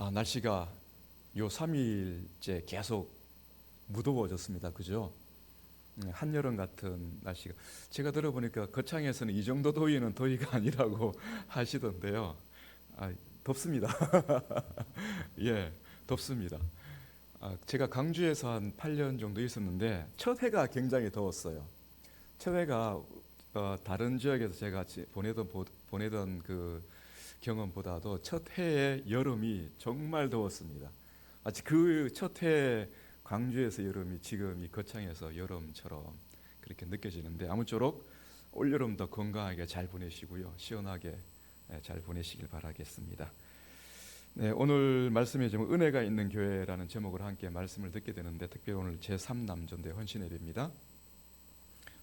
날씨가 요 3일째 계속 무더워졌습니다. 그죠? 한여름 같은 날씨가. 제가 들어보니까 거창에서는 이 정도 더위는 더위가 아니라고 하시던데요. 덥습니다. 예, 덥습니다. 제가 강주에서 한 8년 정도 있었는데 첫 해가 굉장히 더웠어요. 첫 해가 다른 지역에서 제가 보내던 그 경험보다도 첫 해의 여름이 정말 더웠습니다. 마치 그 첫 해 광주에서 여름이 지금 이 거창에서 여름처럼 그렇게 느껴지는데, 아무쪼록 올여름도 건강하게 잘 보내시고요, 시원하게 잘 보내시길 바라겠습니다. 네, 오늘 말씀의 제목 은혜가 있는 교회라는 제목으로 함께 말씀을 듣게 되는데, 특별히 오늘 제3남전도의 헌신일입니다.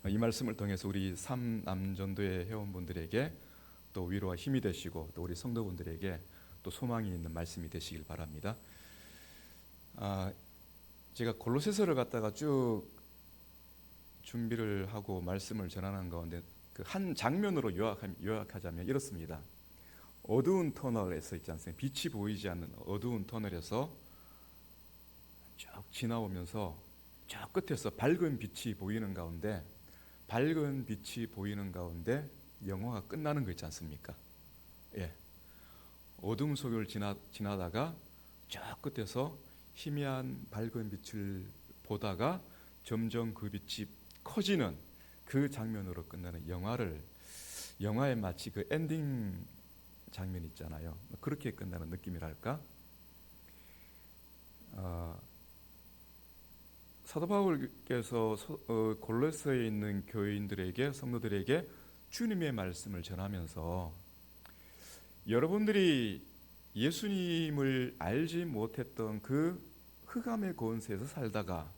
이 말씀을 통해서 우리 3남전도의 회원분들에게 또 위로와 힘이 되시고, 또 우리 성도분들에게 또 소망이 있는 말씀이 되시길 바랍니다. 제가 골로새서를 갖다가 쭉 준비를 하고 말씀을 전하는 가운데 그 한 장면으로 요약하자면 이렇습니다. 어두운 터널에서 있지 않습니까? 빛이 보이지 않는 어두운 터널에서 쭉 지나오면서 저 끝에서 밝은 빛이 보이는 가운데 영화가 끝나는 거 있지 않습니까? 예. 어둠 속을 지나다가 저 끝에서 희미한 밝은 빛을 보다가 점점 그 빛이 커지는 그 장면으로 끝나는 영화의 마치 그 엔딩 장면 있잖아요. 그렇게 끝나는 느낌이랄까? 사도 바울께서 골로새에 있는 교인들에게, 성도들에게 주님의 말씀을 전하면서 여러분들이 예수님을 알지 못했던 그 흑암의 권세에서 살다가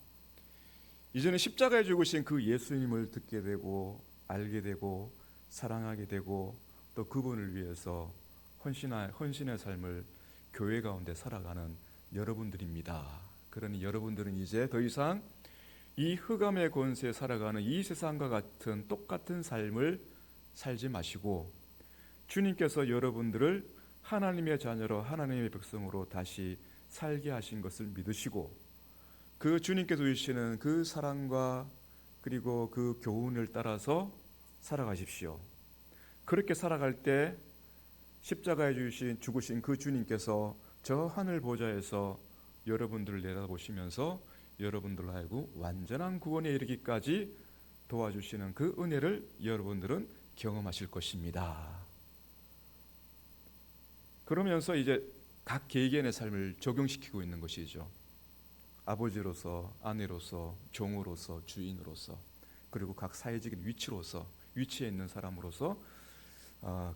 이제는 십자가에 죽으신 그 예수님을 듣게 되고 알게 되고 사랑하게 되고 또 그분을 위해서 헌신의 삶을 교회 가운데 살아가는 여러분들입니다. 그러니 여러분들은 이제 더 이상 이 흑암의 권세에 살아가는 이 세상과 같은 똑같은 삶을 살지 마시고 주님께서 여러분들을 하나님의 자녀로, 하나님의 백성으로 다시 살게 하신 것을 믿으시고 그 주님께서 주시는 그 사랑과 그리고 그 교훈을 따라서 살아가십시오. 그렇게 살아갈 때 십자가에 죽으신 그 주님께서 저 하늘 보좌에서 여러분들을 내다보시면서 여러분들로 하여금 완전한 구원에 이르기까지 도와주시는 그 은혜를 여러분들은 경험하실 것입니다. 그러면서 이제 각 개개인의 삶을 적용시키고 있는 것이죠. 아버지로서, 아내로서, 종으로서, 주인으로서, 그리고 각 사회적인 위치에 있는 사람으로서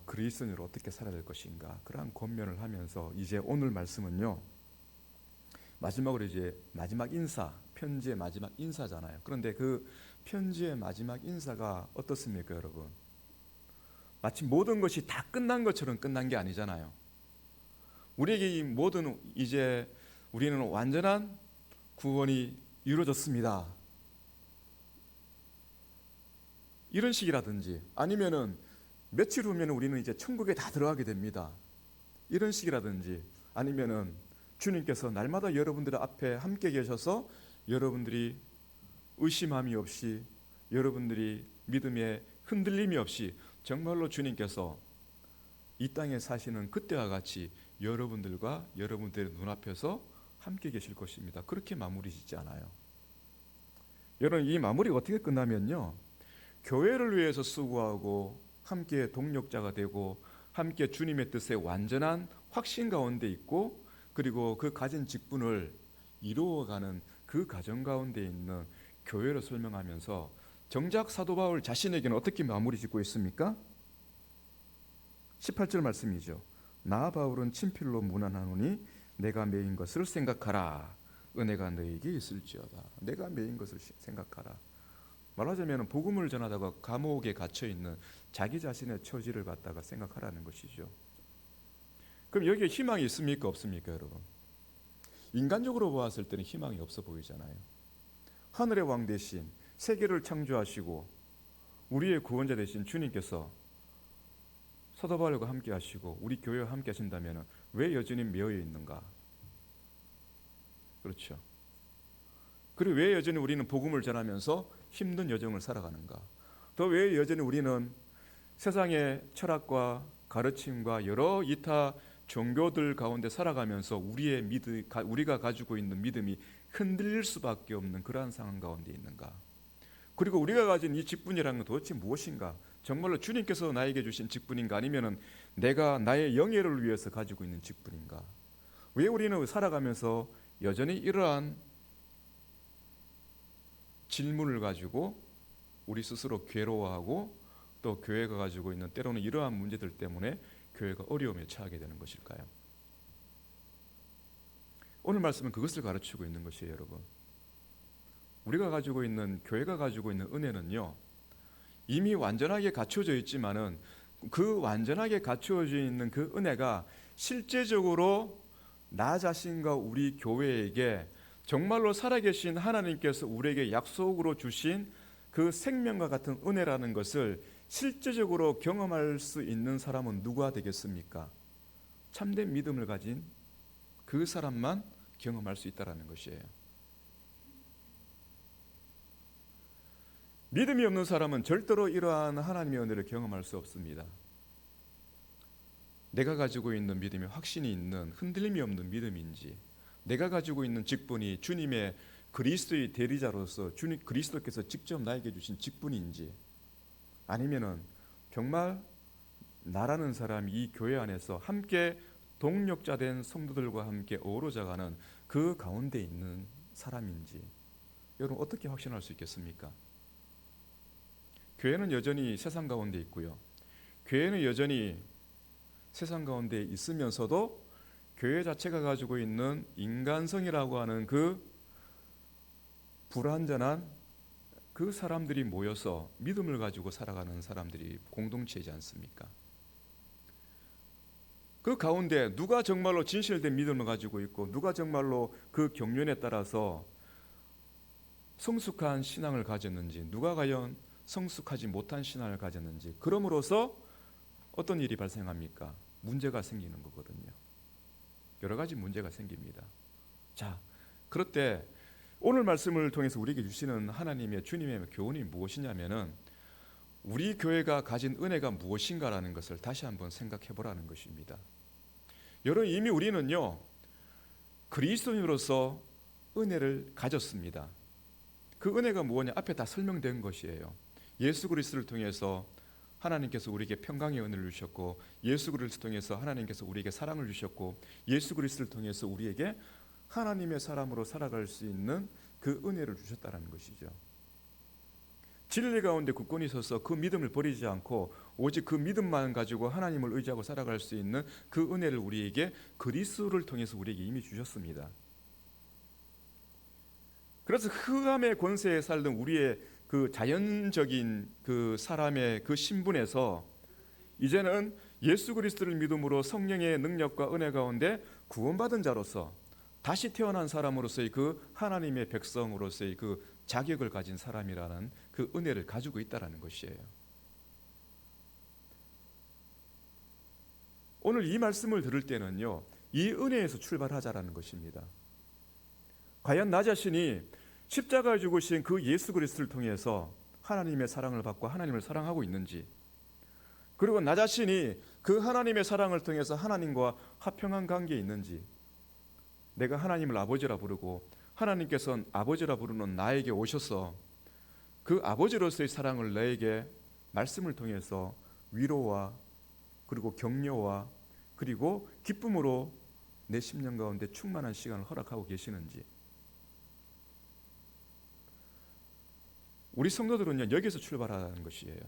그리스도인으로 어떻게 살아야 될 것인가, 그러한 권면을 하면서 이제 오늘 말씀은요, 마지막으로 이제 마지막 인사, 편지의 마지막 인사잖아요. 그런데 그 편지의 마지막 인사가 어떻습니까, 여러분? 마치 모든 것이 다 끝난 것처럼 끝난 게 아니잖아요. 우리에게 이제 우리는 완전한 구원이 이루어졌습니다, 이런 식이라든지, 아니면은 며칠 후면 우리는 이제 천국에 다 들어가게 됩니다, 이런 식이라든지, 아니면은 주님께서 날마다 여러분들 앞에 함께 계셔서 여러분들이 의심함이 없이, 여러분들이 믿음에 흔들림이 없이 정말로 주님께서 이 땅에 사시는 그때와 같이 여러분들과 여러분들의 눈앞에서 함께 계실 것입니다. 그렇게 마무리 짓지 않아요. 여러분, 이 마무리가 어떻게 끝나면요, 교회를 위해서 수고하고 함께 동력자가 되고 함께 주님의 뜻에 완전한 확신 가운데 있고, 그리고 그 가진 직분을 이루어가는 그 과정 가운데 있는 교회로 설명하면서 정작 사도 바울 자신에게는 어떻게 마무리 짓고 있습니까? 18절 말씀이죠. 나 바울은 친필로 문안하노니 내가 매인 것을 생각하라. 은혜가 너에게 있을지어다. 내가 매인 것을 생각하라. 말하자면 복음을 전하다가 감옥에 갇혀 있는 자기 자신의 처지를 갖다가 생각하라는 것이죠. 그럼 여기에 희망이 있습니까, 없습니까, 여러분? 인간적으로 보았을 때는 희망이 없어 보이잖아요. 하늘의 왕 대신 세계를 창조하시고 우리의 구원자 되신 주님께서 사도 바울과 함께 하시고 우리 교회와 함께 하신다면 왜 여전히 매여 있는가? 그렇죠. 그리고 왜 여전히 우리는 복음을 전하면서 힘든 여정을 살아가는가? 또 왜 여전히 우리는 세상의 철학과 가르침과 여러 이타 종교들 가운데 살아가면서 우리가 가지고 있는 믿음이 흔들릴 수밖에 없는 그러한 상황 가운데 있는가? 그리고 우리가 가진 이 직분이라는 건 도대체 무엇인가? 정말로 주님께서 나에게 주신 직분인가? 아니면은 내가 나의 영예를 위해서 가지고 있는 직분인가? 왜 우리는 살아가면서 여전히 이러한 질문을 가지고 우리 스스로 괴로워하고 또 교회가 가지고 있는 때로는 이러한 문제들 때문에 교회가 어려움에 처하게 되는 것일까요? 오늘 말씀은 그것을 가르치고 있는 것이에요, 여러분. 우리가 가지고 있는, 교회가 가지고 있는 은혜는요, 이미 완전하게 갖춰져 있지만은 그 완전하게 갖춰져 있는 그 은혜가 실제적으로 나 자신과 우리 교회에게 정말로 살아계신 하나님께서 우리에게 약속으로 주신 그 생명과 같은 은혜라는 것을 실제적으로 경험할 수 있는 사람은 누가 되겠습니까? 참된 믿음을 가진 그 사람만 경험할 수 있다는 것이에요. 믿음이 없는 사람은 절대로 이러한 하나님의 은혜를 경험할 수 없습니다. 내가 가지고 있는 믿음이 확신이 있는 흔들림이 없는 믿음인지, 내가 가지고 있는 직분이 주님의 그리스도의 대리자로서 주님 그리스도께서 직접 나에게 주신 직분인지, 아니면은 정말 나라는 사람이 이 교회 안에서 함께 동력자 된 성도들과 함께 어우러져가는 그 가운데 있는 사람인지, 여러분 어떻게 확신할 수 있겠습니까? 교회는 여전히 세상 가운데 있고요. 교회는 여전히 세상 가운데 있으면서도 교회 자체가 가지고 있는 인간성이라고 하는 그 불완전한 그 사람들이 모여서 믿음을 가지고 살아가는 사람들이 공동체이지 않습니까? 그 가운데 누가 정말로 진실된 믿음을 가지고 있고 누가 정말로 그 경륜에 따라서 성숙한 신앙을 가졌는지, 누가 과연 성숙하지 못한 신앙을 가졌는지, 그럼으로써 어떤 일이 발생합니까? 문제가 생기는 거거든요. 여러 가지 문제가 생깁니다. 자, 그럴 때 오늘 말씀을 통해서 우리에게 주시는 하나님의 주님의 교훈이 무엇이냐면은 우리 교회가 가진 은혜가 무엇인가라는 것을 다시 한번 생각해 보라는 것입니다. 여러분, 이미 우리는요 그리스도인으로서 은혜를 가졌습니다. 그 은혜가 무엇냐? 앞에 다 설명된 것이에요. 예수 그리스도를 통해서 하나님께서 우리에게 평강의 은혜를 주셨고, 예수 그리스도를 통해서 하나님께서 우리에게 사랑을 주셨고, 예수 그리스도를 통해서 우리에게 하나님의 사람으로 살아갈 수 있는 그 은혜를 주셨다는 것이죠. 진리 가운데 굳건히 서서 그 믿음을 버리지 않고 오직 그 믿음만 가지고 하나님을 의지하고 살아갈 수 있는 그 은혜를 우리에게 그리스도를 통해서 우리에게 이미 주셨습니다. 그래서 흑암의 권세에 살던 우리의 그 자연적인 그 사람의 그 신분에서 이제는 예수 그리스도를 믿음으로 성령의 능력과 은혜 가운데 구원받은 자로서 다시 태어난 사람으로서의 그 하나님의 백성으로서의 그 자격을 가진 사람이라는 그 은혜를 가지고 있다는 것이에요. 오늘 이 말씀을 들을 때는요, 이 은혜에서 출발하자라는 것입니다. 과연 나 자신이 십자가에 죽으신 그 예수 그리스도를 통해서 하나님의 사랑을 받고 하나님을 사랑하고 있는지, 그리고 나 자신이 그 하나님의 사랑을 통해서 하나님과 화평한 관계에 있는지, 내가 하나님을 아버지라 부르고 하나님께서는 아버지라 부르는 나에게 오셔서 그 아버지로서의 사랑을 나에게 말씀을 통해서 위로와 그리고 격려와 그리고 기쁨으로 내 심령 가운데 충만한 시간을 허락하고 계시는지, 우리 성도들은요 여기서 출발하는 것이에요.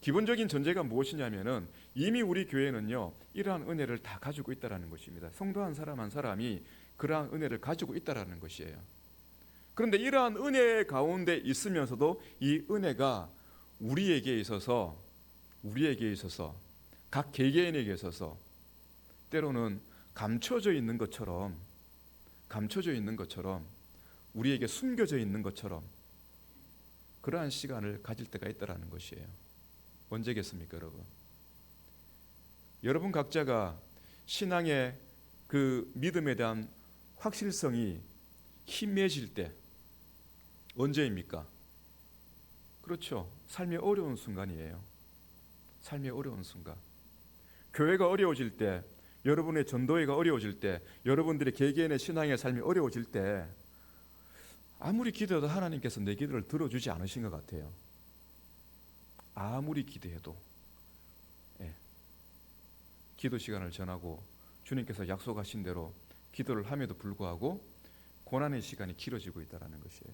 기본적인 전제가 무엇이냐면은 이미 우리 교회는요 이러한 은혜를 다 가지고 있다라는 것입니다. 성도 한 사람 한 사람이 그러한 은혜를 가지고 있다라는 것이에요. 그런데 이러한 은혜 가운데 있으면서도 이 은혜가 우리에게 있어서 각 개개인에게 있어서 때로는 감춰져 있는 것처럼 우리에게 숨겨져 있는 것처럼 그러한 시간을 가질 때가 있다라는 것이에요. 언제겠습니까, 여러분? 여러분 각자가 신앙의 그 믿음에 대한 확실성이 희미해질 때 언제입니까? 그렇죠. 삶이 어려운 순간이에요. 삶이 어려운 순간. 교회가 어려워질 때, 여러분의 전도회가 어려워질 때, 여러분들의 개개인의 신앙의 삶이 어려워질 때 아무리 기도해도 하나님께서 내 기도를 들어주지 않으신 것 같아요. 아무리 기도해도. 예. 기도 시간을 정하고 주님께서 약속하신 대로 기도를 함에도 불구하고 고난의 시간이 길어지고 있다는 것이에요.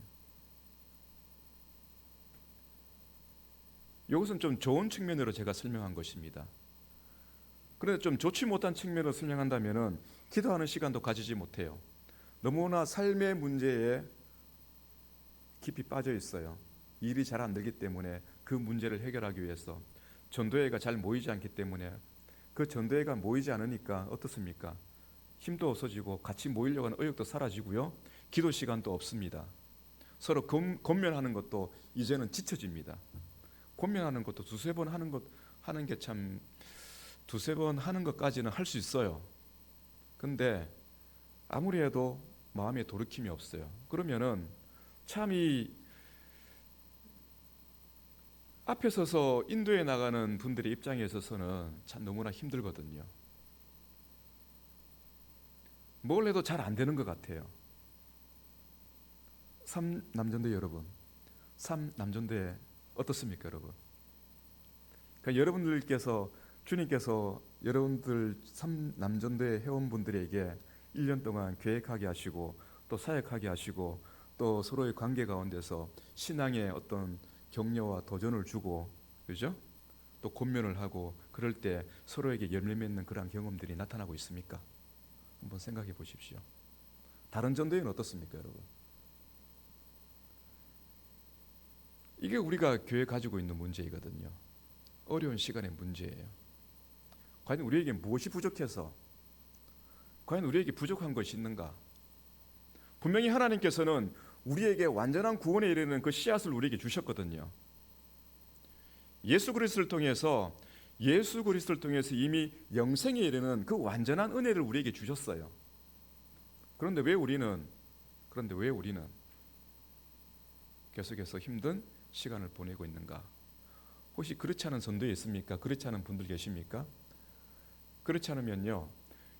이것은 좀 좋은 측면으로 제가 설명한 것입니다. 그런데 좀 좋지 못한 측면으로 설명한다면 기도하는 시간도 가지지 못해요. 너무나 삶의 문제에 깊이 빠져 있어요. 일이 잘 안 되기 때문에 그 문제를 해결하기 위해서 전도회가 잘 모이지 않기 때문에 그 전도회가 모이지 않으니까 어떻습니까? 힘도 없어지고 같이 모이려고 하는 의욕도 사라지고요. 기도 시간도 없습니다. 서로 권면하는 것도 이제는 지쳐집니다. 권면하는 것도 두세 번 하는 게 참 두세 번 하는 것까지는 할 수 있어요. 근데 아무리 해도 마음에 돌이킴이 없어요. 그러면은 참 이 앞에 서서 인도에 나가는 분들의 입장에 있어서는 참 너무나 힘들거든요. 뭘 해도 잘 안 되는 것 같아요. 삼남전대 여러분, 삼남전대 어떻습니까, 여러분? 그러니까 여러분들께서 주님께서 여러분들 삼남전대 회원분들에게 1년 동안 계획하게 하시고 또 사역하게 하시고 또 서로의 관계 가운데서 신앙의 어떤 격려와 도전을 주고, 그죠? 또 권면을 하고 그럴 때 서로에게 열매 맺는 그러한 경험들이 나타나고 있습니까? 한번 생각해 보십시오. 다른 전도회는 어떻습니까, 여러분? 이게 우리가 교회 가지고 있는 문제이거든요. 어려운 시간의 문제예요. 과연 우리에게 무엇이 부족해서, 과연 우리에게 부족한 것이 있는가? 분명히 하나님께서는 우리에게 완전한 구원에 이르는 그 씨앗을 우리에게 주셨거든요. 예수 그리스도를 통해서 이미 영생에 이르는 그 완전한 은혜를 우리에게 주셨어요. 그런데 왜 우리는 계속해서 힘든 시간을 보내고 있는가? 혹시 그렇지 않은 전도에 있습니까? 그렇지 않은 분들 계십니까? 그렇지 않으면요,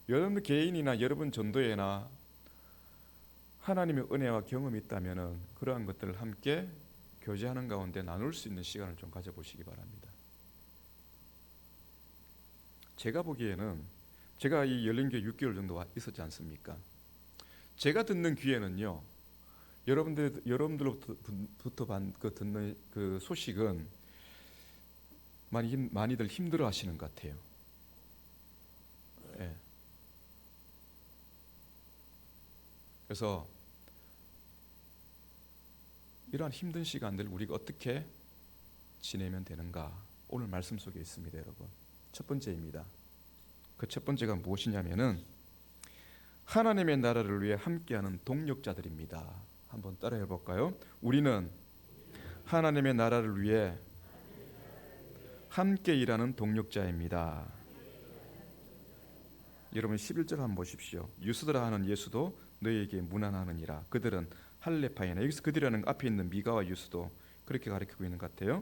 여러분 개인이나 여러분 전도회나 하나님의 은혜와 경험이 있다면 그러한 것들을 함께 교제하는 가운데 나눌 수 있는 시간을 좀 가져보시기 바랍니다. 제가 보기에는 제가 이 열린교회 6개월 정도 있었지 않습니까? 제가 듣는 귀에는요, 여러분들로부터 듣는 그 소식은 많이들 힘들어하시는 것 같아요. 예. 그래서 이러한 힘든 시간들 우리가 어떻게 지내면 되는가? 오늘 말씀 속에 있습니다, 여러분. 첫 번째입니다. 그 첫 번째가 무엇이냐면은 하나님의 나라를 위해 함께하는 동력자들입니다. 한번 따라해 볼까요? 우리는 하나님의 나라를 위해 함께 일하는 동력자입니다. 여러분 11절 한번 보십시오. 유스드라 하는 예수도 너희에게 문안하느니라. 그들은 할레파이나, 여기서 그들이라는 앞에 있는 미가와 유스도 그렇게 가리키고 있는 것 같아요.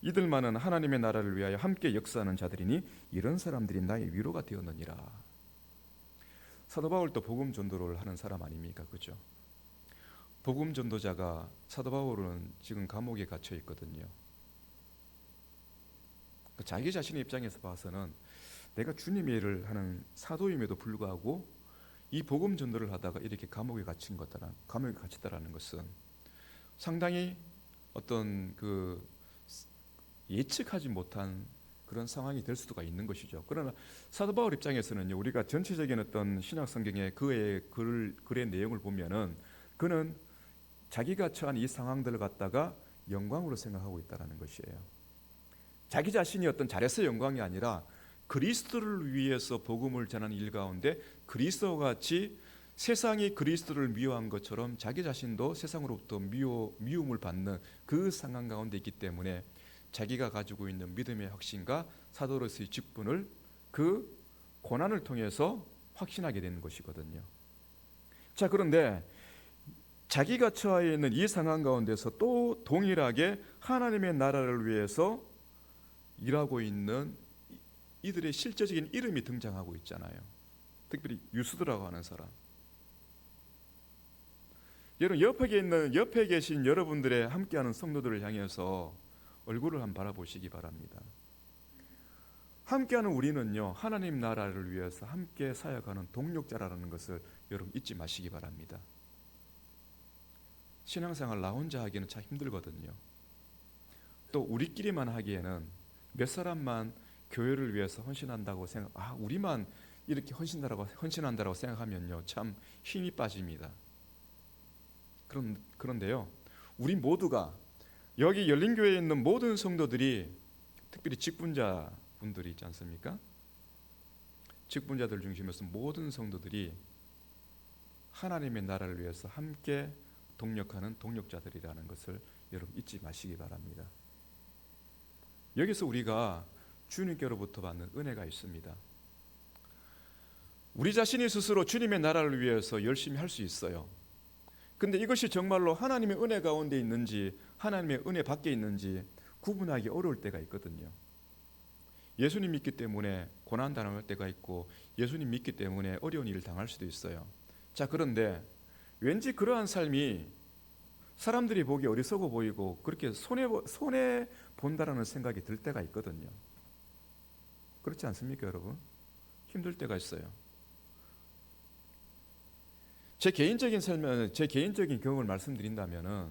이들만은 하나님의 나라를 위하여 함께 역사하는 자들이니 이런 사람들이 나의 위로가 되었느니라. 사도 바울도 복음 전도를 하는 사람 아닙니까? 그죠? 복음 전도자가 사도 바울은 지금 감옥에 갇혀 있거든요. 자기 자신의 입장에서 봐서는 내가 주님의 일을 하는 사도임에도 불구하고 이 복음 전도를 하다가 이렇게 감옥에 갇혔다라는 것은 상당히 어떤 그 예측하지 못한 그런 상황이 될 수가 있는 것이죠. 그러나 사도 바울 입장에서는요, 우리가 전체적인 어떤 신약 성경의 그의 글의 내용을 보면은 그는 자기가 처한 이 상황들을 갖다가 영광으로 생각하고 있다는 것이에요. 자기 자신이 어떤 잘해서 영광이 아니라 그리스도를 위해서 복음을 전하는 일 가운데 그리스도와 같이 세상이 그리스도를 미워한 것처럼 자기 자신도 세상으로부터 미움을 받는 그 상황 가운데 있기 때문에 자기가 가지고 있는 믿음의 확신과 사도로서의 직분을 그 고난을 통해서 확신하게 되는 것이거든요. 자, 그런데 자기가 처해 있는 이 상황 가운데서 또 동일하게 하나님의 나라를 위해서 일하고 있는 이들의 실제적인 이름이 등장하고 있잖아요. 특별히 유수드라고 하는 사람. 여러분, 옆에 계신 여러분들의 함께하는 성도들을 향해서 얼굴을 한번 바라보시기 바랍니다. 함께하는 우리는요, 하나님 나라를 위해서 함께 사역하는 동력자라는 것을 여러분 잊지 마시기 바랍니다. 신앙생활 나 혼자 하기는 참 힘들거든요. 또 우리끼리만 하기에는 몇 사람만 교회를 위해서 헌신한다고 우리만 이렇게 헌신한다고 생각하면요, 참 힘이 빠집니다. 그런데요, 우리 모두가 여기 열린교회에 있는 모든 성도들이, 특별히 직분자 분들이 있지 않습니까? 직분자들 중심에서 모든 성도들이 하나님의 나라를 위해서 함께 동력하는 동력자들이라는 것을 여러분 잊지 마시기 바랍니다. 여기서 우리가 주님께로부터 받는 은혜가 있습니다. 우리 자신이 스스로 주님의 나라를 위해서 열심히 할 수 있어요. 근데 이것이 정말로 하나님의 은혜 가운데 있는지 하나님의 은혜 밖에 있는지 구분하기 어려울 때가 있거든요. 예수님 믿기 때문에 고난 당할 때가 있고, 예수님 믿기 때문에 어려운 일을 당할 수도 있어요. 자, 그런데 왠지 그러한 삶이 사람들이 보기 어리석어 보이고 그렇게 손해 본다라는 생각이 들 때가 있거든요. 그렇지 않습니까, 여러분? 힘들 때가 있어요. 제 개인적인 경험을 말씀드린다면은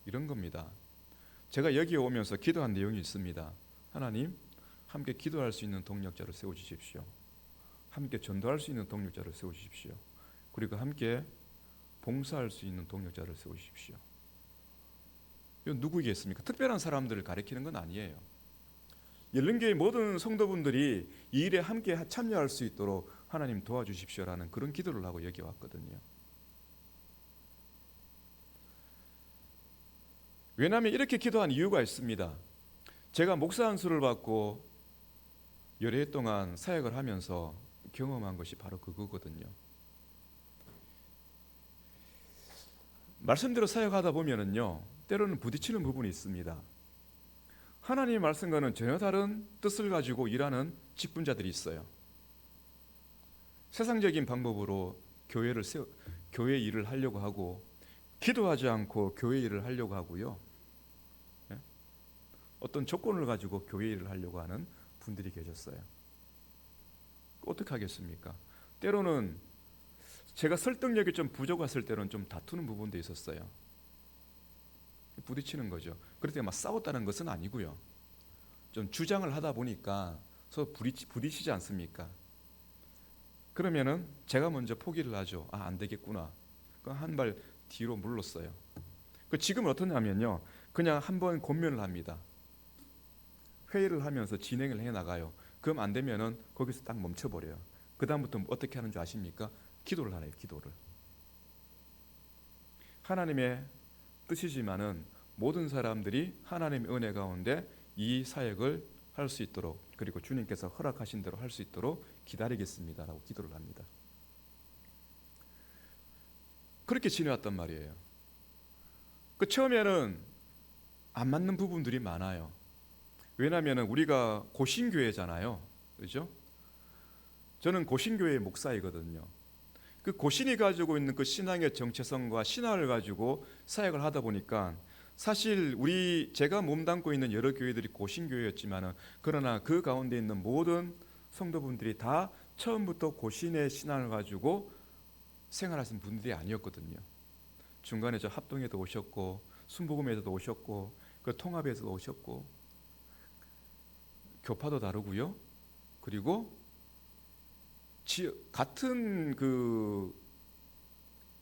이런 겁니다. 제가 여기에 오면서 기도한 내용이 있습니다. 하나님, 함께 기도할 수 있는 동력자를 세워주십시오. 함께 전도할 수 있는 동력자를 세워주십시오. 그리고 함께 봉사할 수 있는 동력자를 세우십시오. 이건 누구이겠습니까? 특별한 사람들을 가리키는 건 아니에요. 열린교회 모든 성도분들이 이 일에 함께 참여할 수 있도록 하나님 도와주십시오라는 그런 기도를 하고 여기 왔거든요. 왜냐하면 이렇게 기도한 이유가 있습니다. 제가 목사 안수를 받고 여러 해 동안 사역을 하면서 경험한 것이 바로 그거거든요. 말씀대로 사역하다 보면은요, 때로는 부딪히는 부분이 있습니다. 하나님의 말씀과는 전혀 다른 뜻을 가지고 일하는 직분자들이 있어요. 세상적인 방법으로 교회 일을 하려고 하고, 기도하지 않고 교회 일을 하려고 하고요. 어떤 조건을 가지고 교회 일을 하려고 하는 분들이 계셨어요. 어떻게 하겠습니까? 때로는 제가 설득력이 좀 부족했을 때는 좀 다투는 부분도 있었어요. 부딪히는 거죠. 그럴 때 막 싸웠다는 것은 아니고요. 좀 주장을 하다 보니까 서로 부딪히지 않습니까? 그러면은 제가 먼저 포기를 하죠. 안 되겠구나. 한 발 뒤로 물렀어요. 지금은 어떠냐면요, 그냥 한번 권면을 합니다. 회의를 하면서 진행을 해 나가요. 그럼 안 되면은 거기서 딱 멈춰버려요. 그 다음부터 어떻게 하는 줄 아십니까? 기도를 하래요. 기도를. 하나님의 뜻이지만은 모든 사람들이 하나님의 은혜 가운데 이 사역을 할 수 있도록, 그리고 주님께서 허락하신 대로 할 수 있도록 기다리겠습니다라고 기도를 합니다. 그렇게 지내왔단 말이에요. 처음에는 안 맞는 부분들이 많아요. 왜냐하면 우리가 고신교회잖아요, 그렇죠? 저는 고신교회의 목사이거든요. 그 고신이 가지고 있는 그 신앙의 정체성과 신화를 가지고 사역을 하다 보니까, 사실 제가 몸담고 있는 여러 교회들이 고신교회였지만은, 그러나 그 가운데 있는 모든 성도분들이 다 처음부터 고신의 신앙을 가지고 생활하신 분들이 아니었거든요. 중간에 저 합동에도 오셨고, 순복음에도 오셨고, 그 통합에도 오셨고, 교파도 다르고요. 그리고 같은 그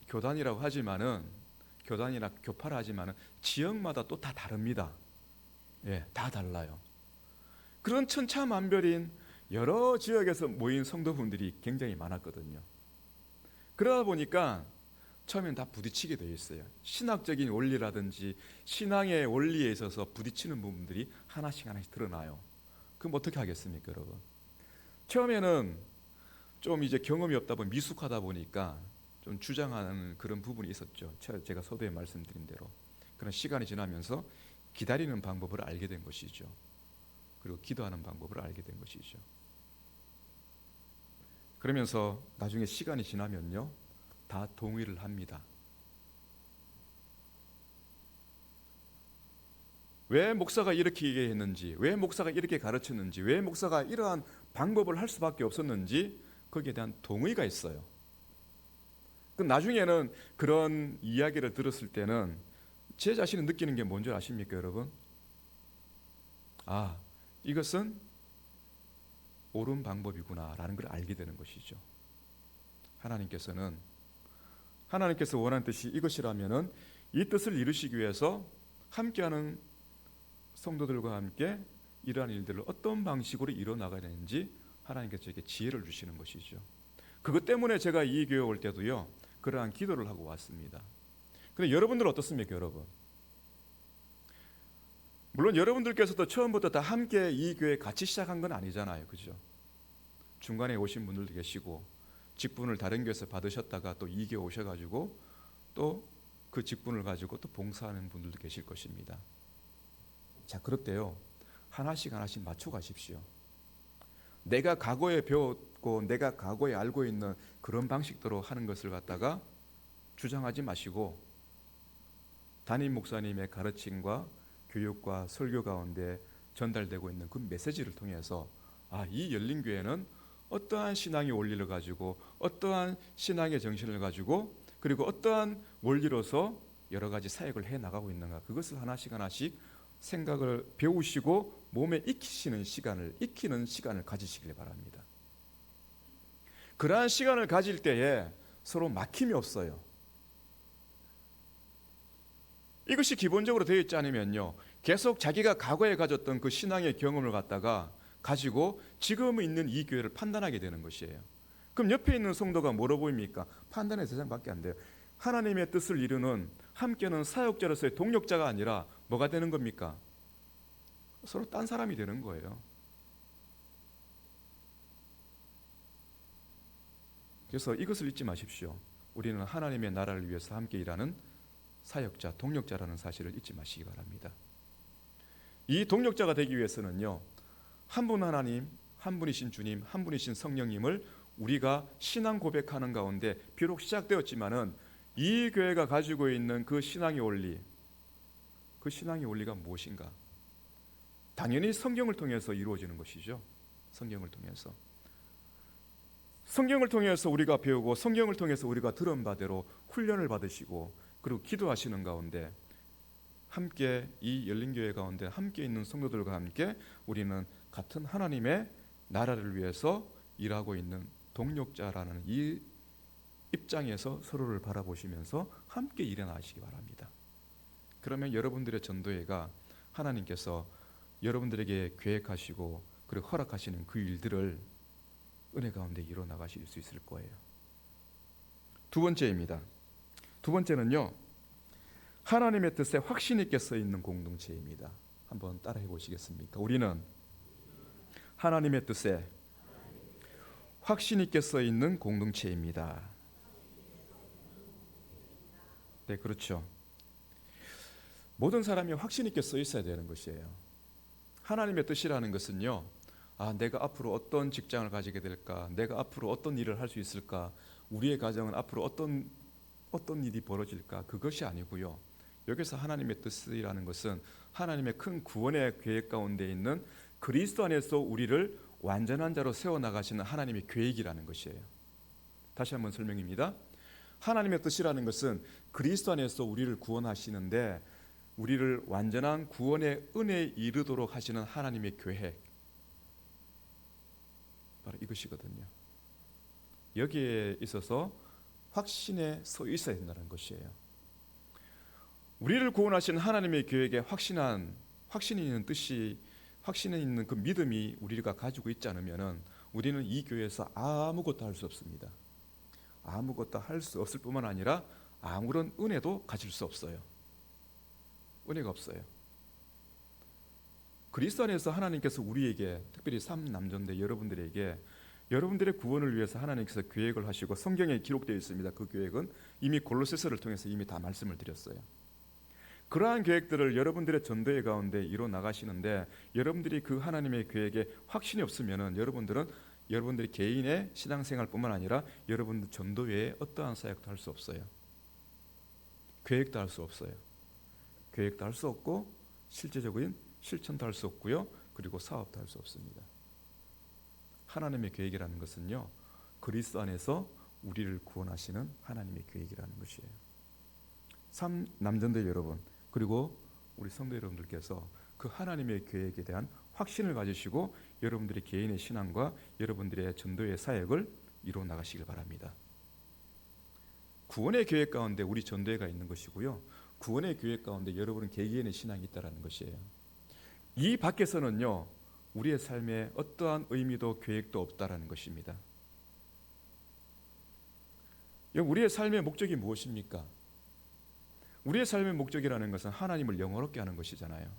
교단이라고 하지만은, 교단이나 교파라 하지만은 지역마다 또 다 다릅니다. 예, 다 달라요. 그런 천차만별인 여러 지역에서 모인 성도분들이 굉장히 많았거든요. 그러다 보니까 처음엔 다 부딪히게 되어 있어요. 신학적인 원리라든지 신앙의 원리에 있어서 부딪히는 부분들이 하나씩 드러나요. 그럼 어떻게 하겠습니까, 여러분? 처음에는 좀 이제 경험이 없다 보니 미숙하다 보니까 좀 주장하는 그런 부분이 있었죠. 제가 서두에 말씀드린 대로. 그런 시간이 지나면서 기다리는 방법을 알게 된 것이죠. 그리고 기도하는 방법을 알게 된 것이죠. 그러면서 나중에 시간이 지나면요, 다 동의를 합니다. 왜 목사가 이렇게 얘기했는지, 왜 목사가 이렇게 가르쳤는지, 왜 목사가 이러한 방법을 할 수밖에 없었는지 거기에 대한 동의가 있어요. 그 나중에는 그런 이야기를 들었을 때는 제 자신이 느끼는 게 뭔지 아십니까, 여러분? 아, 이것은 옳은 방법이구나라는 걸 알게 되는 것이죠. 하나님께서 원하는 뜻이 이것이라면은 이 뜻을 이루시기 위해서 함께하는 성도들과 함께 이러한 일들을 어떤 방식으로 이뤄나가야 되는지 하나님께서 저에게 지혜를 주시는 것이죠. 그것 때문에 제가 이 교회 올 때도요, 그러한 기도를 하고 왔습니다. 근데 여러분들은 어떻습니까, 여러분? 물론 여러분들께서도 처음부터 다 함께 이 교회 같이 시작한 건 아니잖아요, 그죠? 중간에 오신 분들도 계시고 직분을 다른 교회에서 받으셨다가 또 이 교회 오셔가지고 또 그 직분을 가지고 또 봉사하는 분들도 계실 것입니다. 자, 그럴 때요, 하나씩 맞춰 가십시오. 내가 과거에 배웠고 내가 과거에 알고 있는 그런 방식대로 하는 것을 갖다가 주장하지 마시고 담임 목사님의 가르침과 교육과 설교 가운데 전달되고 있는 그 메시지를 통해서 이 열린 교회는 어떠한 신앙의 원리를 가지고 어떠한 신앙의 정신을 가지고 그리고 어떠한 원리로서 여러 가지 사역을 해 나가고 있는가, 그것을 하나씩 생각을 배우시고 몸에 익히는 시간을 가지시길 바랍니다. 그러한 시간을 가질 때에 서로 막힘이 없어요. 이것이 기본적으로 되어 있지 않으면요, 계속 자기가 과거에 가졌던 그 신앙의 경험을 갖다가 가지고 지금 있는 이 교회를 판단하게 되는 것이에요. 그럼 옆에 있는 성도가 뭐로 보입니까? 판단의 대상밖에 안 돼요. 하나님의 뜻을 이루는 함께는 사역자로서의 동력자가 아니라 뭐가 되는 겁니까? 서로 딴 사람이 되는 거예요. 그래서 이것을 잊지 마십시오. 우리는 하나님의 나라를 위해서 함께 일하는 사역자, 동력자라는 사실을 잊지 마시기 바랍니다. 이 동력자가 되기 위해서는요, 한 분 하나님, 한 분이신 주님, 한 분이신 성령님을 우리가 신앙 고백하는 가운데 비록 시작되었지만은 이 교회가 가지고 있는 그 신앙의 원리, 그 신앙의 원리가 무엇인가? 당연히 성경을 통해서 이루어지는 것이죠. 성경을 통해서 우리가 배우고 성경을 통해서 우리가 들은 바대로 훈련을 받으시고 그리고 기도하시는 가운데 함께 이 열린 교회 가운데 함께 있는 성도들과 함께 우리는 같은 하나님의 나라를 위해서 일하고 있는 동력자라는 이 입장에서 서로를 바라보시면서 함께 일어나시기 바랍니다. 그러면 여러분들의 전도회가 하나님께서 여러분들에게 계획하시고 그리고 허락하시는 그 일들을 은혜 가운데 이뤄 나가실 수 있을 거예요. 두 번째입니다. 두 번째는요, 하나님의 뜻에 확신 있게 써 있는 공동체입니다. 한번 따라해 보시겠습니까? 우리는 하나님의 뜻에 확신 있게 써 있는 공동체입니다. 네, 그렇죠. 모든 사람이 확신 있게 써 있어야 되는 것이에요. 하나님의 뜻이라는 것은요, 내가 앞으로 어떤 직장을 가지게 될까, 내가 앞으로 어떤 일을 할 수 있을까, 우리의 가정은 앞으로 어떤 일이 벌어질까, 그것이 아니고요. 여기서 하나님의 뜻이라는 것은 하나님의 큰 구원의 계획 가운데 있는 그리스도 안에서 우리를 완전한 자로 세워나가시는 하나님의 계획이라는 것이에요. 다시 한번 설명입니다. 하나님의 뜻이라는 것은 그리스도 안에서 우리를 구원하시는데 우리를 완전한 구원의 은혜에 이르도록 하시는 하나님의 계획, 바로 이것이거든요. 여기에 있어서 확신에 서 있어야 된다는 것이에요. 우리를 구원하신 하나님의 계획에 확신이 있는 뜻이, 확신이 있는 그 믿음이 우리가 가지고 있지 않으면 우리는 이 교회에서 아무것도 할 수 없습니다. 아무것도 할 수 없을 뿐만 아니라 아무런 은혜도 가질 수 없어요. 은혜가 없어요. 그리스도 안에서 하나님께서 우리에게, 특별히 3남전대 여러분들에게 여러분들의 구원을 위해서 하나님께서 계획을 하시고 성경에 기록되어 있습니다. 그 계획은 이미 골로새서를 통해서 이미 다 말씀을 드렸어요. 그러한 계획들을 여러분들의 전도회 가운데 이뤄 나가시는데 여러분들이 그 하나님의 계획에 확신이 없으면은 여러분들이 개인의 신앙생활뿐만 아니라 여러분들 전도회에 어떠한 사역도 할 수 없어요. 계획도 할 수 없어요. 계획도 할 수 없고 실제적인 실천도 할 수 없고요. 그리고 사업도 할 수 없습니다. 하나님의 계획이라는 것은요, 그리스도 안에서 우리를 구원하시는 하나님의 계획이라는 것이에요. 남전대 여러분, 그리고 우리 성도 여러분들께서 그 하나님의 계획에 대한 확신을 가지시고 여러분들의 개인의 신앙과 여러분들의 전도의 사역을 이루어 나가시길 바랍니다. 구원의 계획 가운데 우리 전도회가 있는 것이고요, 구원의 계획 가운데 여러분은 개개인의 신앙이 있다는 것이에요. 이 밖에서는요, 우리의 삶에 어떠한 의미도 계획도 없다라는 것입니다. 우리의 삶의 목적이 무엇입니까? 우리의 삶의 목적이라는 것은 하나님을 영화롭게 하는 것이잖아요.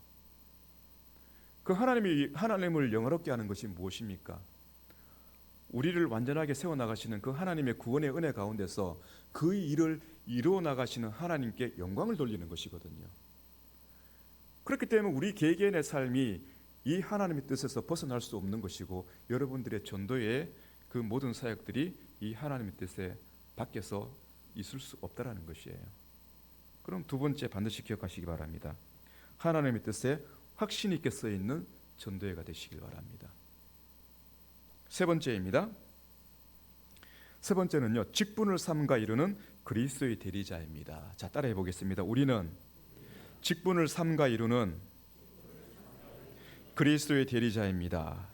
그 하나님을 영화롭게 하는 것이 무엇입니까? 우리를 완전하게 세워나가시는 그 하나님의 구원의 은혜 가운데서 그 일을 이루어 나가시는 하나님께 영광을 돌리는 것이거든요. 그렇기 때문에 우리 개개인의 삶이 이 하나님의 뜻에서 벗어날 수 없는 것이고 여러분들의 전도의 그 모든 사역들이 이 하나님의 뜻에 밖에서 있을 수 없다라는 것이에요. 그럼 두 번째 반드시 기억하시기 바랍니다. 하나님의 뜻에 확신 있게 써 있는 전도회가 되시길 바랍니다. 세 번째입니다. 세 번째는요, 직분을 삼가 이루는 그리스도의 대리자입니다. 자, 따라해 보겠습니다. 우리는 직분을 삼가 이루는 그리스도의 대리자입니다.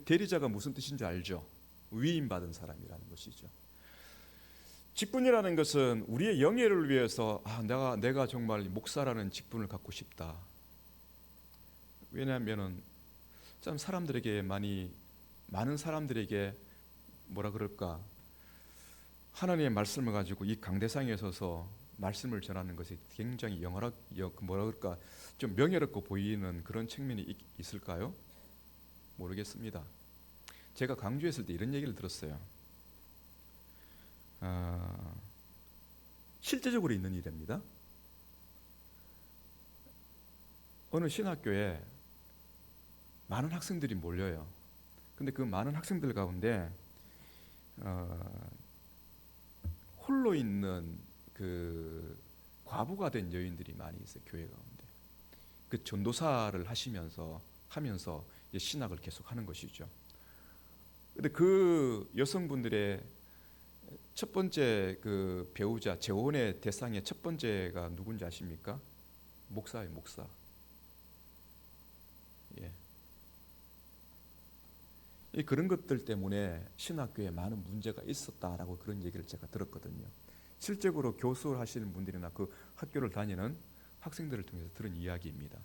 대리자가 무슨 뜻인지 알죠? 위임받은 사람이라는 것이죠. 직분이라는 것은 우리의 영예를 위해서 내가 정말 목사라는 직분을 갖고 싶다. 왜냐하면은 참 사람들에게 많은 사람들에게 뭐라 그럴까, 하나님의 말씀을 가지고 이 강대상에 서서 말씀을 전하는 것이 굉장히 좀 명예롭고 보이는 그런 측면이 있을까요? 모르겠습니다. 제가 강주에 있을 때 이런 얘기를 들었어요. 실제적으로 있는 일입니다. 어느 신학교에 많은 학생들이 몰려요. 근데 그 많은 학생들 가운데 홀로 있는 그 과부가 된 여인들이 많이 있어요. 교회 가운데. 그 전도사를 하면서 신학을 계속 하는 것이죠. 근데 그 여성분들의 첫 번째 그 배우자, 재혼의 대상의 첫 번째가 누군지 아십니까? 목사예요, 목사. 예. 그런 것들 때문에 신학교에 많은 문제가 있었다라고 그런 얘기를 제가 들었거든요. 실제로 교수를 하시는 분들이나 그 학교를 다니는 학생들을 통해서 들은 이야기입니다.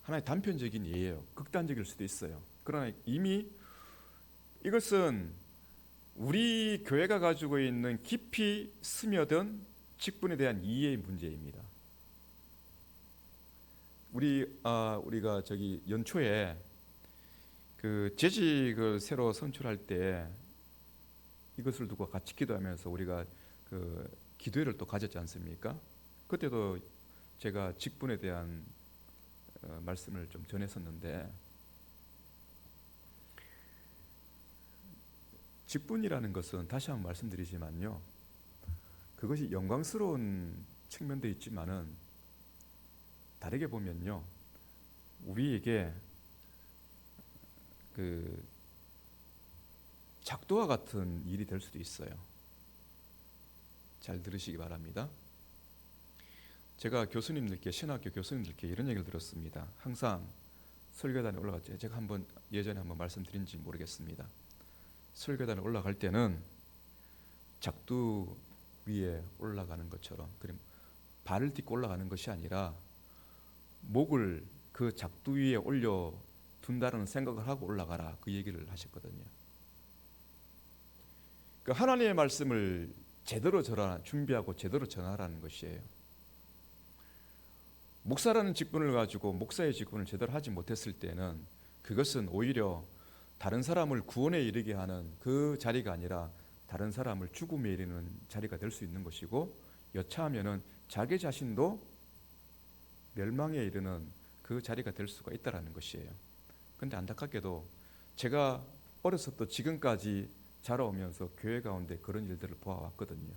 하나의 단편적인 예예요. 극단적일 수도 있어요. 그러나 이미 이것은 우리 교회가 가지고 있는 깊이 스며든 직분에 대한 이해의 문제입니다. 우리가 저기 연초에 그 재직을 새로 선출할 때 이것을 두고 같이 기도하면서 우리가 그 기도회를 또 가졌지 않습니까? 그때도 제가 직분에 대한 말씀을 좀 전했었는데, 직분이라는 것은 다시 한번 말씀드리지만요, 그것이 영광스러운 측면도 있지만은 다르게 보면요, 우리에게 그 작두와 같은 일이 될 수도 있어요. 잘 들으시기 바랍니다. 제가 신학교 교수님들께 이런 얘기를 들었습니다. 항상 설교단에 올라갔죠. 제가 예전에 한번 말씀드린지 모르겠습니다. 설교단에 올라갈 때는 작두 위에 올라가는 것처럼, 그럼 발을 딛고 올라가는 것이 아니라 목을 그 작두 위에 올려 둔다는 생각을 하고 올라가라, 그 얘기를 하셨거든요. 그 하나님의 말씀을 제대로 준비하고 제대로 전하라는 것이에요. 목사라는 직분을 가지고 목사의 직분을 제대로 하지 못했을 때는 그것은 오히려 다른 사람을 구원에 이르게 하는 그 자리가 아니라 다른 사람을 죽음에 이르는 자리가 될 수 있는 것이고, 여차하면은 자기 자신도 멸망에 이르는 그 자리가 될 수가 있다라는 것이에요. 근데 안타깝게도 제가 어려서부터 지금까지 자라오면서 교회 가운데 그런 일들을 보아왔거든요.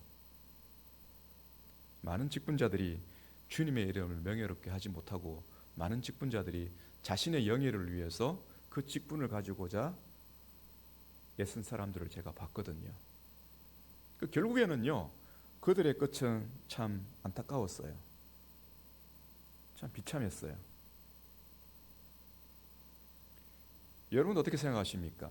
많은 직분자들이 주님의 이름을 명예롭게 하지 못하고, 많은 직분자들이 자신의 영예를 위해서 그 직분을 가지고자 애쓴 사람들을 제가 봤거든요. 결국에는요, 그들의 끝은 참 안타까웠어요. 참 비참했어요. 여러분 어떻게 생각하십니까?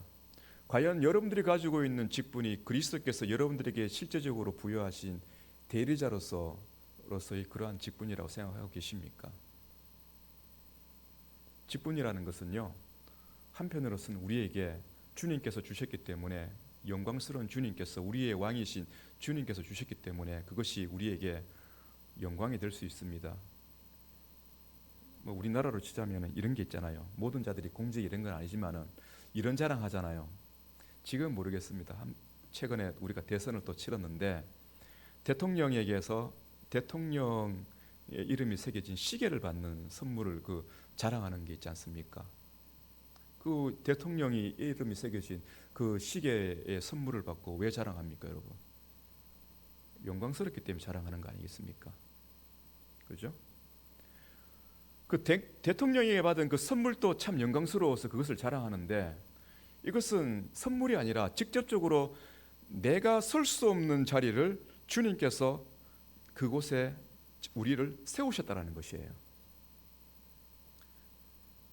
과연 여러분들이 가지고 있는 직분이 그리스도께서 여러분들에게 실제적으로 부여하신 대리자로서의 그러한 직분이라고 생각하고 계십니까? 직분이라는 것은요, 한편으로서는 우리에게 주님께서 주셨기 때문에, 영광스러운 주님께서, 우리의 왕이신 주님께서 주셨기 때문에 그것이 우리에게 영광이 될 수 있습니다. 우리나라로 치자면 이런 게 있잖아요. 모든 자들이 공직 이런 건 아니지만은 이런 자랑 하잖아요. 지금 모르겠습니다. 최근에 우리가 대선을 또 치렀는데 대통령에게서 대통령의 이름이 새겨진 시계를 받는 선물을 자랑하는 게 있지 않습니까? 그 대통령이 이름이 새겨진 그 시계의 선물을 받고 왜 자랑합니까, 여러분? 영광스럽기 때문에 자랑하는 거 아니겠습니까? 그죠? 그 대통령에게 받은 그 선물도 참 영광스러워서 그것을 자랑하는데, 이것은 선물이 아니라 직접적으로 내가 설 수 없는 자리를 주님께서 그곳에 우리를 세우셨다라는 것이에요.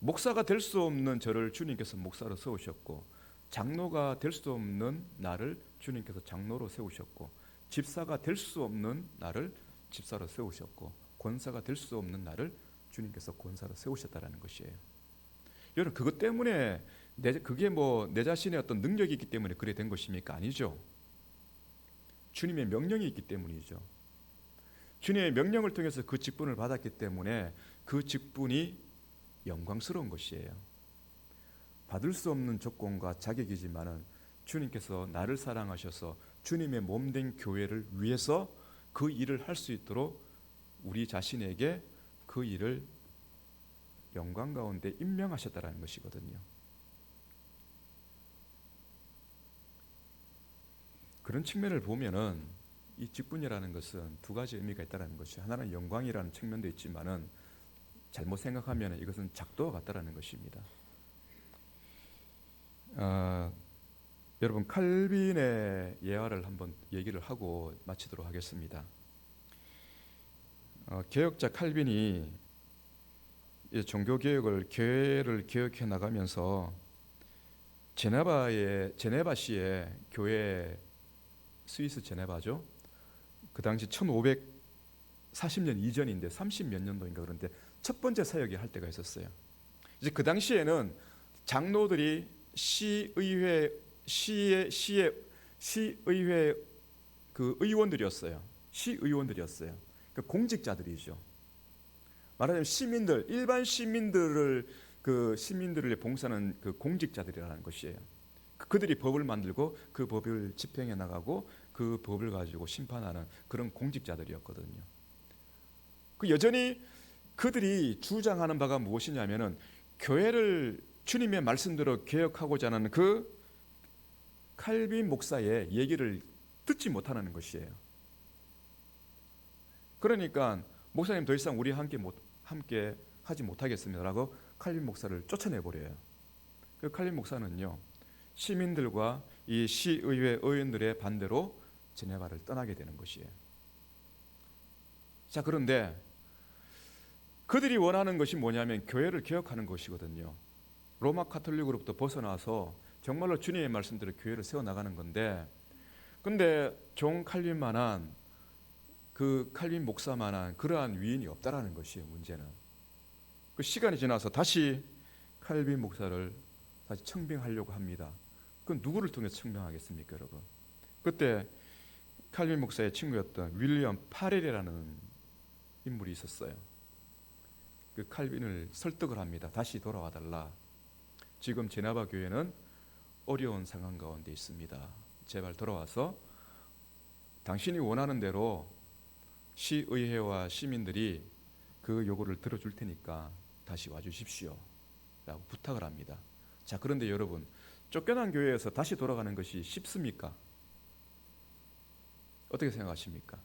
목사가 될 수 없는 저를 주님께서 목사로 세우셨고, 장로가 될 수 없는 나를 주님께서 장로로 세우셨고, 집사가 될 수 없는 나를 집사로 세우셨고, 권사가 될 수 없는 나를 주님께서 권사로 세우셨다라는 것이에요. 여러분, 그것 때문에 그게 내 자신의 어떤 능력이 있기 때문에 그래 된 것입니까? 아니죠. 주님의 명령이 있기 때문이죠. 주님의 명령을 통해서 그 직분을 받았기 때문에 그 직분이 영광스러운 것이에요. 받을 수 없는 조건과 자격이지만은 주님께서 나를 사랑하셔서 주님의 몸된 교회를 위해서 그 일을 할 수 있도록 우리 자신에게 그 일을 영광 가운데 임명하셨다라는 것이거든요. 그런 측면을 보면은 이 직분이라는 것은 두 가지 의미가 있다라는 것이, 하나는 영광이라는 측면도 있지만은 잘못 생각하면 이것은 작도와 같다라는 것입니다. 여러분, 칼빈의 예화를 한번 얘기를 하고 마치도록 하겠습니다. 개혁자 칼빈이 종교개혁을, 교회를 개혁해 나가면서 제네바시의 교회, 스위스 제네바죠. 그 당시 1540년 이전인데 30몇 년도인가, 그런데 첫 번째 사역을 할 때가 있었어요. 이제 그 당시에는 장로들이 시의회 그 의원들이었어요. 시의원들이었어요. 그 공직자들이죠. 말하자면 시민들, 일반 시민들을 시민들을 봉사하는 그 공직자들이라는 것이에요. 그들이 법을 만들고 그 법을 집행해 나가고 그 법을 가지고 심판하는 그런 공직자들이었거든요. 여전히 그들이 주장하는 바가 무엇이냐면은 교회를 주님의 말씀대로 개혁하고자 하는 그 칼빈 목사의 얘기를 듣지 못하는 것이에요. 그러니까 목사님 더 이상 우리 함께 하지 못하겠습니다라고 칼빈 목사를 쫓아내버려요. 그 칼빈 목사는요, 시민들과 이 시의회 의원들의 반대로 제네바를 떠나게 되는 것이에요. 자, 그런데 그들이 원하는 것이 뭐냐면 교회를 개혁하는 것이거든요. 로마 카톨릭으로부터 벗어나서 정말로 주님의 말씀대로 교회를 세워나가는 건데, 근데 존 칼빈만한, 그 칼빈 목사만한 그러한 위인이 없다라는 것이에요. 문제는 그 시간이 지나서 다시 칼빈 목사를 다시 청빙하려고 합니다. 그 누구를 통해서 청빙하겠습니까, 여러분? 그때 칼빈 목사의 친구였던 윌리엄 파렐이라는 인물이 있었어요. 그 칼빈을 설득을 합니다. 다시 돌아와 달라. 지금 제나바 교회는 어려운 상황 가운데 있습니다. 제발 돌아와서 당신이 원하는 대로 시의회와 시민들이 그 요구를 들어줄 테니까 다시 와주십시오 라고 부탁을 합니다. 자, 그런데 여러분, 쫓겨난 교회에서 다시 돌아가는 것이 쉽습니까? 어떻게 생각하십니까?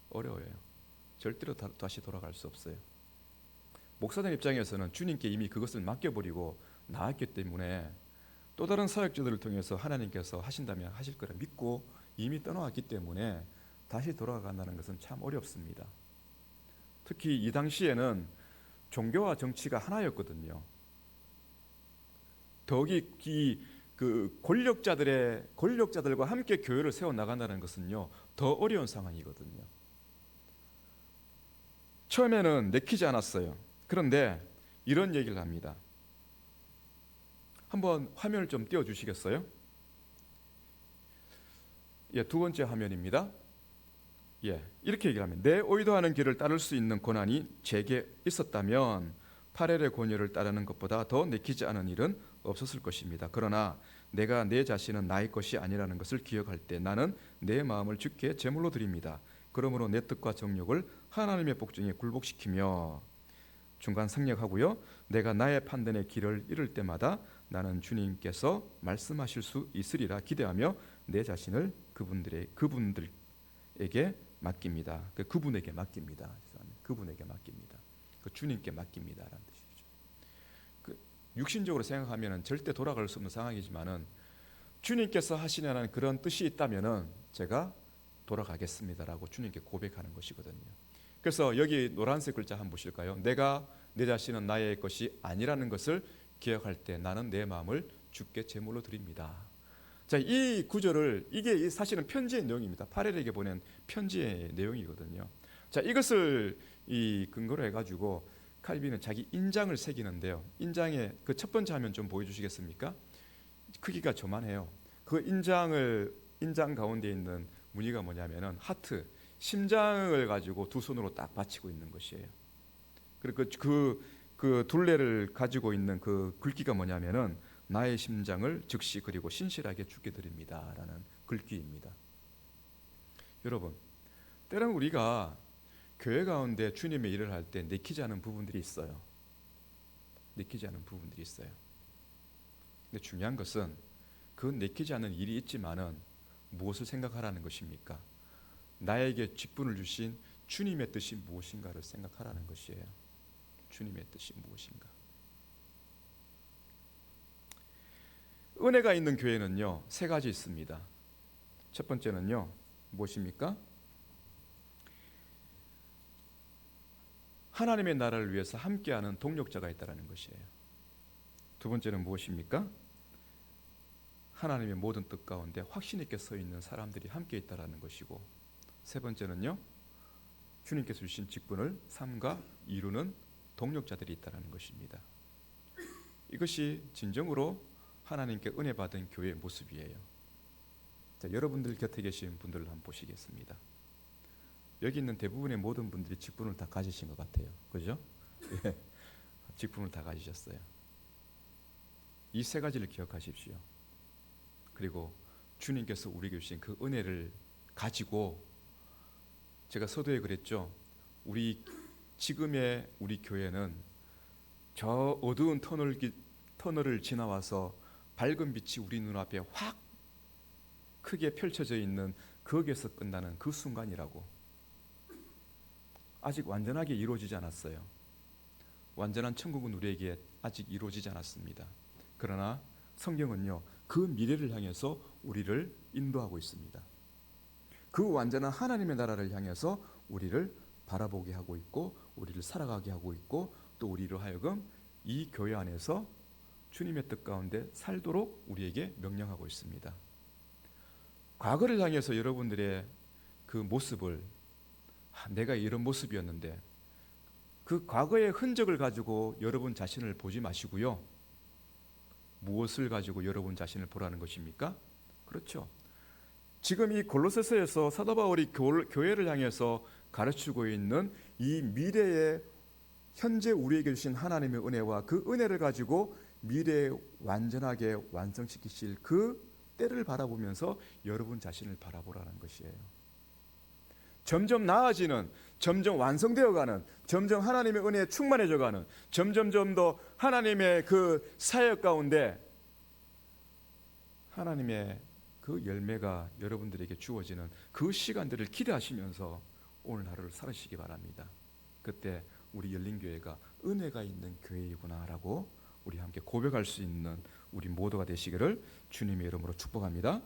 어려워요. 절대로 다시 돌아갈 수 없어요. 목사들 입장에서는 주님께 이미 그것을 맡겨버리고 나왔기 때문에 또 다른 사역자들을 통해서 하나님께서 하신다면 하실 거라 믿고 이미 떠나왔기 때문에 다시 돌아간다는 것은 참 어렵습니다. 특히 이 당시에는 종교와 정치가 하나였거든요. 더욱이 그 권력자들과 함께 교회를 세워 나간다는 것은요, 더 어려운 상황이거든요. 처음에는 내키지 않았어요. 그런데 이런 얘기를 합니다. 한번 화면을 좀 띄워주시겠어요? 예, 두 번째 화면입니다. 예, 이렇게 얘기를 합니다. 내 의도하는 길을 따를 수 있는 권한이 제게 있었다면 파렐의 권유를 따르는 것보다 더 내키지 않은 일은 없었을 것입니다. 그러나 내가 내 자신은 나의 것이 아니라는 것을 기억할 때 나는 내 마음을 주께 제물로 드립니다. 그러므로 내 뜻과 정욕을 하나님의 복종에 굴복시키며 중간 생략하고요. 내가 나의 판단의 길을 잃을 때마다 나는 주님께서 말씀하실 수 있으리라 기대하며 내 자신을 그분들에게 맡깁니다. 그분에게 맡깁니다. 그분에게 맡깁니다. 그 주님께 맡깁니다라는 뜻이죠. 그 육신적으로 생각하면은 절대 돌아갈 수 없는 상황이지만은 주님께서 하시려는 그런 뜻이 있다면은 제가 돌아가겠습니다라고 주님께 고백하는 것이거든요. 그래서 여기 노란색 글자 한번 보실까요? 내가 내 자신은 나의 것이 아니라는 것을 기억할 때 나는 내 마음을 주께 제물로 드립니다. 자, 이 구절을 이게 사실은 편지의 내용입니다. 파렐에게 보낸 편지의 내용이거든요. 자, 이것을 이 근거로 해가지고 칼빈은 자기 인장을 새기는데요. 인장의 그 첫 번째 화면 좀 보여주시겠습니까? 크기가 저만해요. 그 인장 가운데 있는 무늬가 뭐냐면은 하트, 심장을 가지고 두 손으로 딱 받치고 있는 것이에요. 그리고 그 둘레를 가지고 있는 그 글귀가 뭐냐면은 나의 심장을 즉시 그리고 신실하게 주께 드립니다라는 글귀입니다. 여러분, 때론 우리가 교회 가운데 주님의 일을 할 때 내키지 않은 부분들이 있어요. 내키지 않은 부분들이 있어요. 근데 중요한 것은 그 내키지 않은 일이 있지만은 무엇을 생각하라는 것입니까? 나에게 직분을 주신 주님의 뜻이 무엇인가를 생각하라는 것이에요. 주님의 뜻이 무엇인가? 은혜가 있는 교회는요, 세 가지 있습니다. 첫 번째는요, 무엇입니까? 하나님의 나라를 위해서 함께하는 동력자가 있다는 것이에요. 두 번째는 무엇입니까? 하나님의 모든 뜻 가운데 확신 있게 서 있는 사람들이 함께 있다는 것이고, 세 번째는요, 주님께서 주신 직분을 삶과 이루는 동력자들이 있다는 것입니다. 이것이 진정으로 하나님께 은혜 받은 교회의 모습이에요. 자, 여러분들 곁에 계신 분들을 한번 보시겠습니다. 여기 있는 대부분의 모든 분들이 직분을 다 가지신 것 같아요. 그죠? 예, 직분을 다 가지셨어요. 이 세 가지를 기억하십시오. 그리고 주님께서 우리에게 주신 그 은혜를 가지고, 제가 서두에 그랬죠. 지금의 우리 교회는 저 어두운 터널을 지나와서 밝은 빛이 우리 눈앞에 확 크게 펼쳐져 있는 거기에서 끝나는 그 순간이라고. 아직 완전하게 이루어지지 않았어요. 완전한 천국은 우리에게 아직 이루어지지 않았습니다. 그러나 성경은요, 그 미래를 향해서 우리를 인도하고 있습니다. 그 완전한 하나님의 나라를 향해서 우리를 바라보게 하고 있고, 우리를 살아가게 하고 있고, 또 우리로 하여금 이 교회 안에서 주님의 뜻 가운데 살도록 우리에게 명령하고 있습니다. 과거를 향해서 여러분들의 그 모습을, 내가 이런 모습이었는데, 그 과거의 흔적을 가지고 여러분 자신을 보지 마시고요. 무엇을 가지고 여러분 자신을 보라는 것입니까? 그렇죠. 지금 이 골로새서에서 사도 바울이 교회를 향해서 가르치고 있는 이 미래의 현재 우리에게 주신 하나님의 은혜와 그 은혜를 가지고 미래에 완전하게 완성시키실 그 때를 바라보면서 여러분 자신을 바라보라는 것이에요. 점점 나아지는, 점점 완성되어가는, 점점 하나님의 은혜에 충만해져가는, 점점 더 하나님의 그 사역 가운데 하나님의 그 열매가 여러분들에게 주어지는 그 시간들을 기대하시면서 오늘 하루를 살으시기 바랍니다. 그때 우리 열린교회가 은혜가 있는 교회이구나라고 우리 함께 고백할 수 있는 우리 모두가 되시기를 주님의 이름으로 축복합니다.